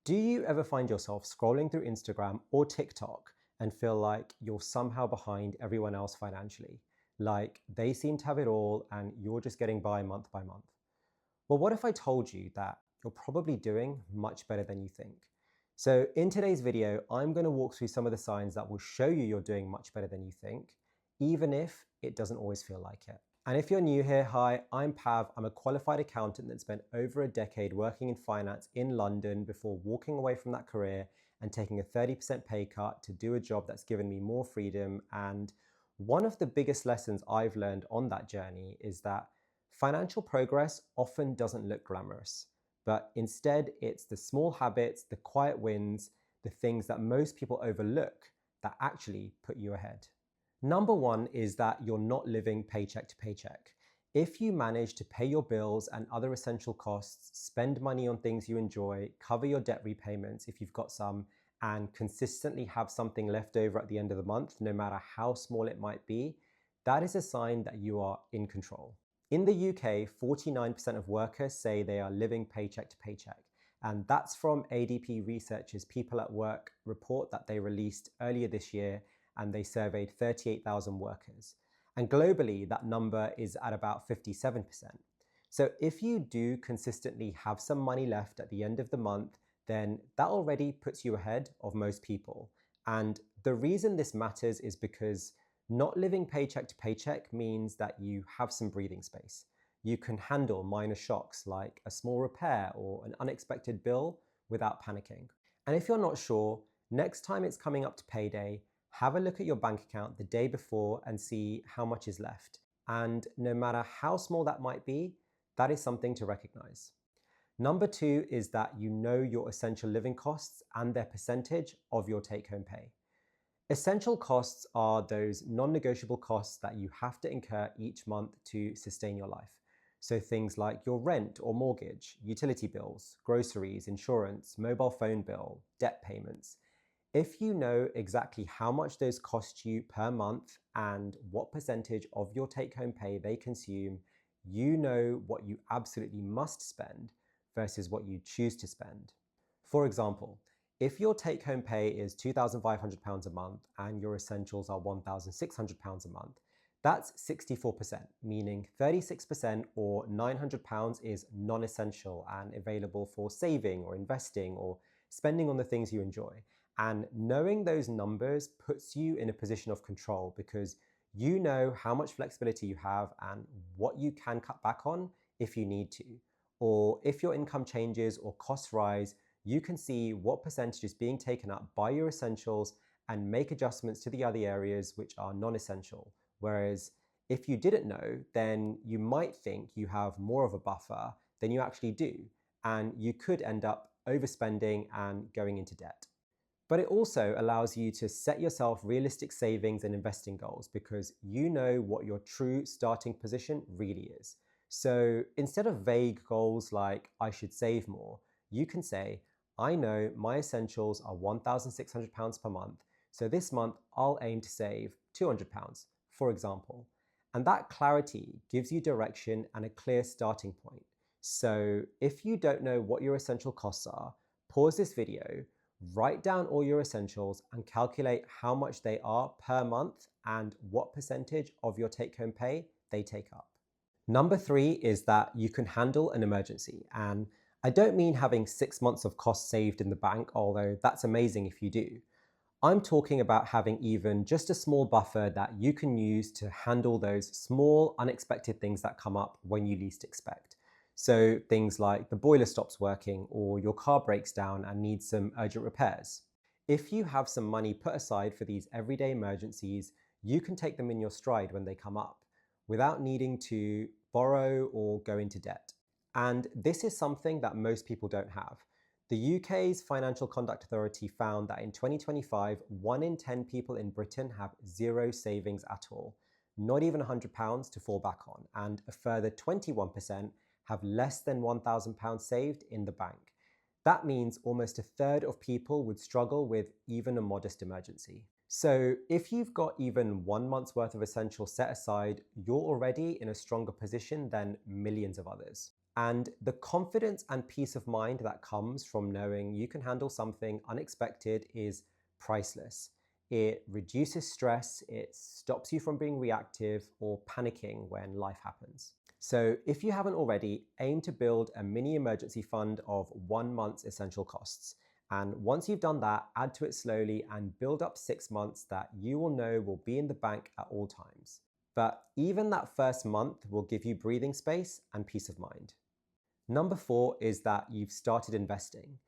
Do you ever find yourself scrolling through Instagram or TikTok and feel like you're somehow behind everyone else financially? Like they seem to have it all and you're just getting by month by month? Well, what if I told you that you're probably doing much better than you think? So, in today's video, I'm going to walk through some of the signs that will show you you're doing much better than you think, even if it doesn't always feel like it. And if you're new here, hi, I'm Pav. I'm a qualified accountant that spent over a decade working in finance in London before walking away from that career and taking a 30% pay cut to do a job that's given me more freedom. And one of the biggest lessons I've learned on that journey is that financial progress often doesn't look glamorous, but instead it's the small habits, the quiet wins, the things that most people overlook that actually put you ahead. Number one is that you're not living paycheck to paycheck. If you manage to pay your bills and other essential costs, spend money on things you enjoy, cover your debt repayments if you've got some, and consistently have something left over at the end of the month, no matter how small it might be, that is a sign that you are in control. In the UK, 49% of workers say they are living paycheck to paycheck. And that's from ADP Research's People at Work report that they released earlier this year, and they surveyed 38,000 workers. And globally, that number is at about 57%. So if you do consistently have some money left at the end of the month, then that already puts you ahead of most people. And the reason this matters is because not living paycheck to paycheck means that you have some breathing space. You can handle minor shocks like a small repair or an unexpected bill without panicking. And if you're not sure, next time it's coming up to payday, have a look at your bank account the day before and see how much is left. And no matter how small that might be, that is something to recognize. Number two is that you know your essential living costs and their percentage of your take-home pay. Essential costs are those non-negotiable costs that you have to incur each month to sustain your life. So things like your rent or mortgage, utility bills, groceries, insurance, mobile phone bill, debt payments. If you know exactly how much those cost you per month and what percentage of your take-home pay they consume, you know what you absolutely must spend versus what you choose to spend. For example, if your take-home pay is £2,500 a month and your essentials are £1,600 a month, that's 64%, meaning 36% or £900 is non-essential and available for saving or investing or spending on the things you enjoy. And knowing those numbers puts you in a position of control because you know how much flexibility you have and what you can cut back on if you need to. Or if your income changes or costs rise, you can see what percentage is being taken up by your essentials and make adjustments to the other areas which are non-essential. Whereas if you didn't know, then you might think you have more of a buffer than you actually do, and you could end up overspending and going into debt. But it also allows you to set yourself realistic savings and investing goals because you know what your true starting position really is. So instead of vague goals like, I should save more, you can say, I know my essentials are £1,600 per month, so this month I'll aim to save £200, for example. And that clarity gives you direction and a clear starting point. So if you don't know what your essential costs are, pause this video, write down all your essentials and calculate how much they are per month and what percentage of your take-home pay they take up. Number three is that you can handle an emergency. And I don't mean having 6 months of costs saved in the bank, although that's amazing if you do. I'm talking about having even just a small buffer that you can use to handle those small, unexpected things that come up when you least expect. So things like the boiler stops working or your car breaks down and needs some urgent repairs. If you have some money put aside for these everyday emergencies, you can take them in your stride when they come up without needing to borrow or go into debt. And this is something that most people don't have. The UK's Financial Conduct Authority found that in 2025, 1 in 10 people in Britain have zero savings at all, not even £100 to fall back on, and a further 21% have less than £1,000 saved in the bank. That means almost a third of people would struggle with even a modest emergency. So if you've got even 1 month's worth of essentials set aside, you're already in a stronger position than millions of others. And the confidence and peace of mind that comes from knowing you can handle something unexpected is priceless. It reduces stress, it stops you from being reactive or panicking when life happens. So, if you haven't already, aim to build a mini emergency fund of 1 month's essential costs. And once you've done that, add to it slowly and build up 6 months that you will know will be in the bank at all times. But even that first month will give you breathing space and peace of mind. Number 4 is that you've started investing.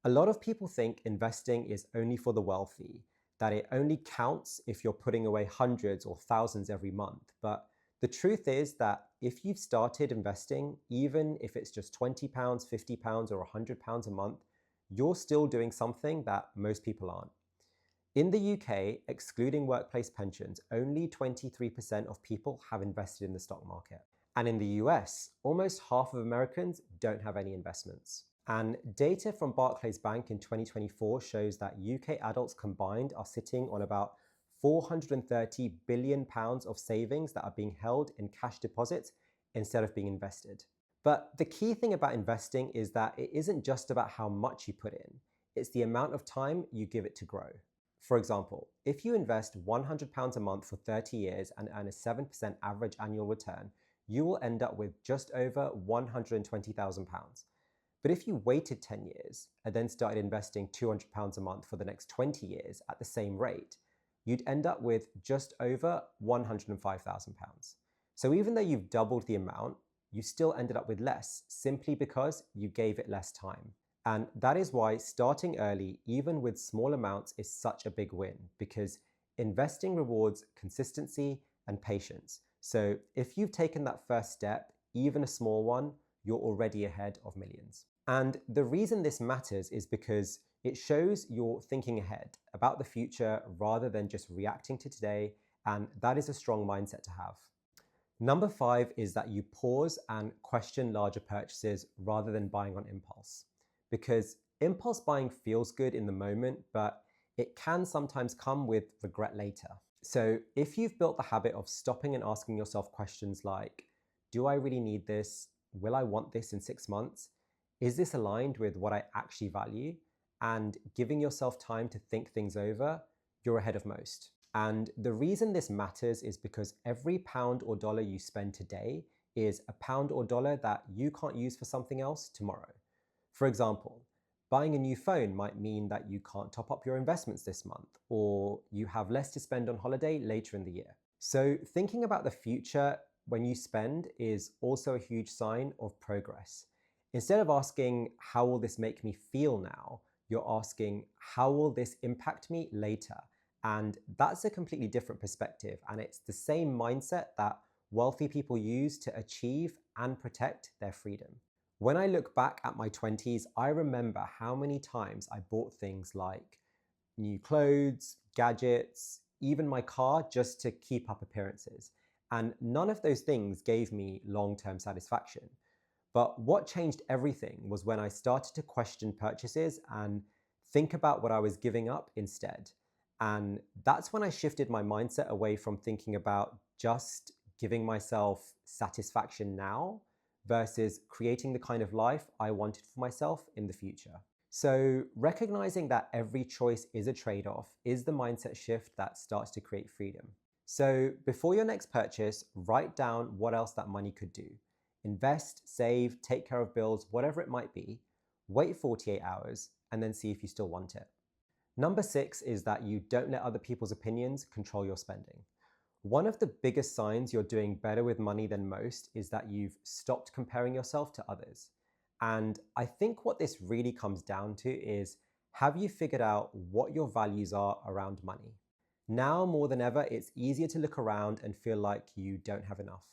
A lot of people think investing is only for the wealthy, that it only counts if you're putting away hundreds or thousands every month. But the truth is that if you've started investing, even if it's just £20, £50, or £100 a month, you're still doing something that most people aren't. In the UK, excluding workplace pensions, only 23% of people have invested in the stock market. And in the US, almost half of Americans don't have any investments. And data from Barclays Bank in 2024 shows that UK adults combined are sitting on about £430 billion of savings that are being held in cash deposits instead of being invested. But the key thing about investing is that it isn't just about how much you put in, it's the amount of time you give it to grow. For example, if you invest £100 a month for 30 years and earn a 7% average annual return, you will end up with just over £120,000. But if you waited 10 years and then started investing £200 a month for the next 20 years at the same rate, you'd end up with just over £105,000. So even though you've doubled the amount, you still ended up with less simply because you gave it less time. And that is why starting early, even with small amounts, is such a big win, because investing rewards consistency and patience. So if you've taken that first step, even a small one, you're already ahead of millions. And the reason this matters is because it shows you're thinking ahead about the future rather than just reacting to today, and that is a strong mindset to have. Number 5 is that you pause and question larger purchases rather than buying on impulse. Because impulse buying feels good in the moment, but it can sometimes come with regret later. So if you've built the habit of stopping and asking yourself questions like, do I really need this? Will I want this in 6 months? Is this aligned with what I actually value? And giving yourself time to think things over, you're ahead of most. And the reason this matters is because every pound or dollar you spend today is a pound or dollar that you can't use for something else tomorrow. For example, buying a new phone might mean that you can't top up your investments this month, or you have less to spend on holiday later in the year. So thinking about the future when you spend is also a huge sign of progress. Instead of asking, how will this make me feel now? You're asking, how will this impact me later? And that's a completely different perspective. And it's the same mindset that wealthy people use to achieve and protect their freedom. When I look back at my 20s, I remember how many times I bought things like new clothes, gadgets, even my car just to keep up appearances. And none of those things gave me long-term satisfaction. But what changed everything was when I started to question purchases and think about what I was giving up instead. And that's when I shifted my mindset away from thinking about just giving myself satisfaction now versus creating the kind of life I wanted for myself in the future. So recognizing that every choice is a trade-off is the mindset shift that starts to create freedom. So before your next purchase, write down what else that money could do. Invest, save, take care of bills, whatever it might be. Wait 48 hours and then see if you still want it. Number 6 is that you don't let other people's opinions control your spending. One of the biggest signs you're doing better with money than most is that you've stopped comparing yourself to others. And I think what this really comes down to is, have you figured out what your values are around money? Now more than ever, it's easier to look around and feel like you don't have enough.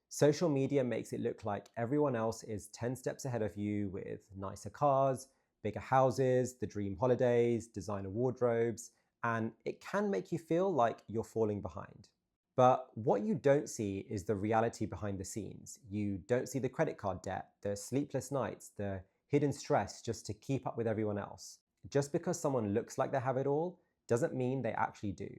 Social media makes it look like everyone else is 10 steps ahead of you with nicer cars, bigger houses, the dream holidays, designer wardrobes, and it can make you feel like you're falling behind. But what you don't see is the reality behind the scenes. You don't see the credit card debt, the sleepless nights, the hidden stress just to keep up with everyone else. Just because someone looks like they have it all doesn't mean they actually do.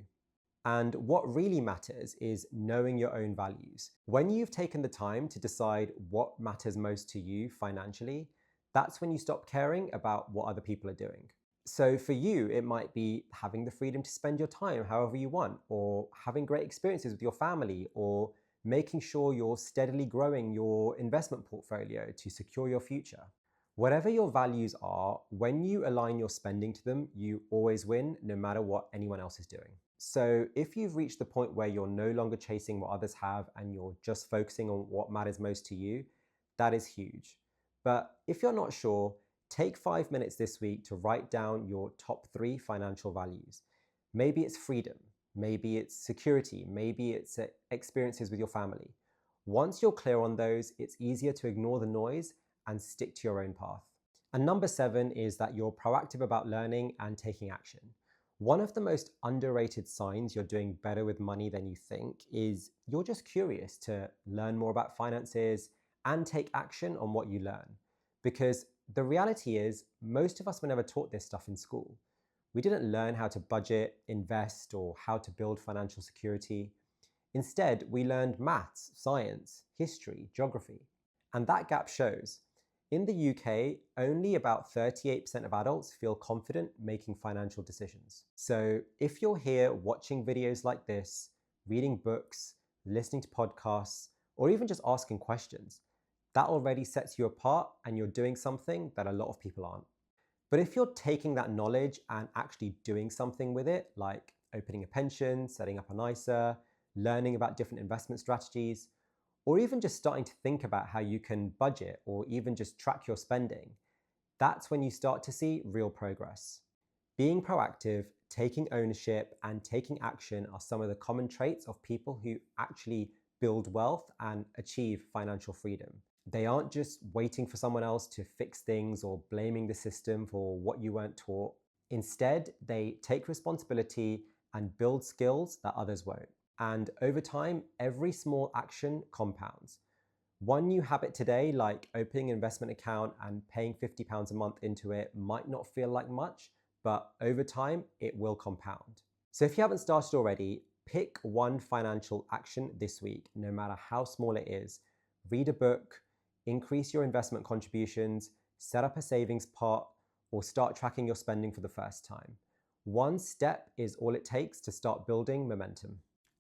And what really matters is knowing your own values. When you've taken the time to decide what matters most to you financially, that's when you stop caring about what other people are doing. So for you, it might be having the freedom to spend your time however you want, or having great experiences with your family, or making sure you're steadily growing your investment portfolio to secure your future. Whatever your values are, when you align your spending to them, you always win, no matter what anyone else is doing. So if you've reached the point where you're no longer chasing what others have and you're just focusing on what matters most to you, that is huge. But if you're not sure, take 5 minutes this week to write down your top 3 financial values. Maybe it's freedom, maybe it's security, maybe it's experiences with your family. Once you're clear on those, it's easier to ignore the noise and stick to your own path. And number 7 is that you're proactive about learning and taking action. One of the most underrated signs you're doing better with money than you think is you're just curious to learn more about finances and take action on what you learn. Because the reality is, most of us were never taught this stuff in school. We didn't learn how to budget, invest, or how to build financial security. Instead, we learned maths, science, history, geography. And that gap shows. In the UK, only about 38% of adults feel confident making financial decisions. So if you're here watching videos like this, reading books, listening to podcasts, or even just asking questions, that already sets you apart and you're doing something that a lot of people aren't. But if you're taking that knowledge and actually doing something with it, like opening a pension, setting up an ISA, learning about different investment strategies, or even just starting to think about how you can budget or even just track your spending, that's when you start to see real progress. Being proactive, taking ownership, and taking action are some of the common traits of people who actually build wealth and achieve financial freedom. They aren't just waiting for someone else to fix things or blaming the system for what you weren't taught. Instead, they take responsibility and build skills that others won't. And over time, every small action compounds. One new habit today, like opening an investment account and paying £50 a month into it, might not feel like much, but over time, it will compound. So if you haven't started already, pick one financial action this week, no matter how small it is. Read a book, increase your investment contributions, set up a savings pot, or start tracking your spending for the first time. One step is all it takes to start building momentum.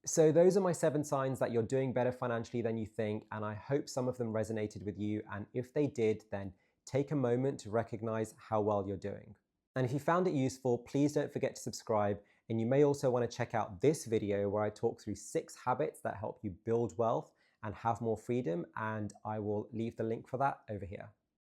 So those are my 7 signs that you're doing better financially than you think, and I hope some of them resonated with you. And if they did, then take a moment to recognize how well you're doing. And if you found it useful, please don't forget to subscribe. And you may also want to check out this video where I talk through 6 habits that help you build wealth and have more freedom. And I will leave the link for that over here.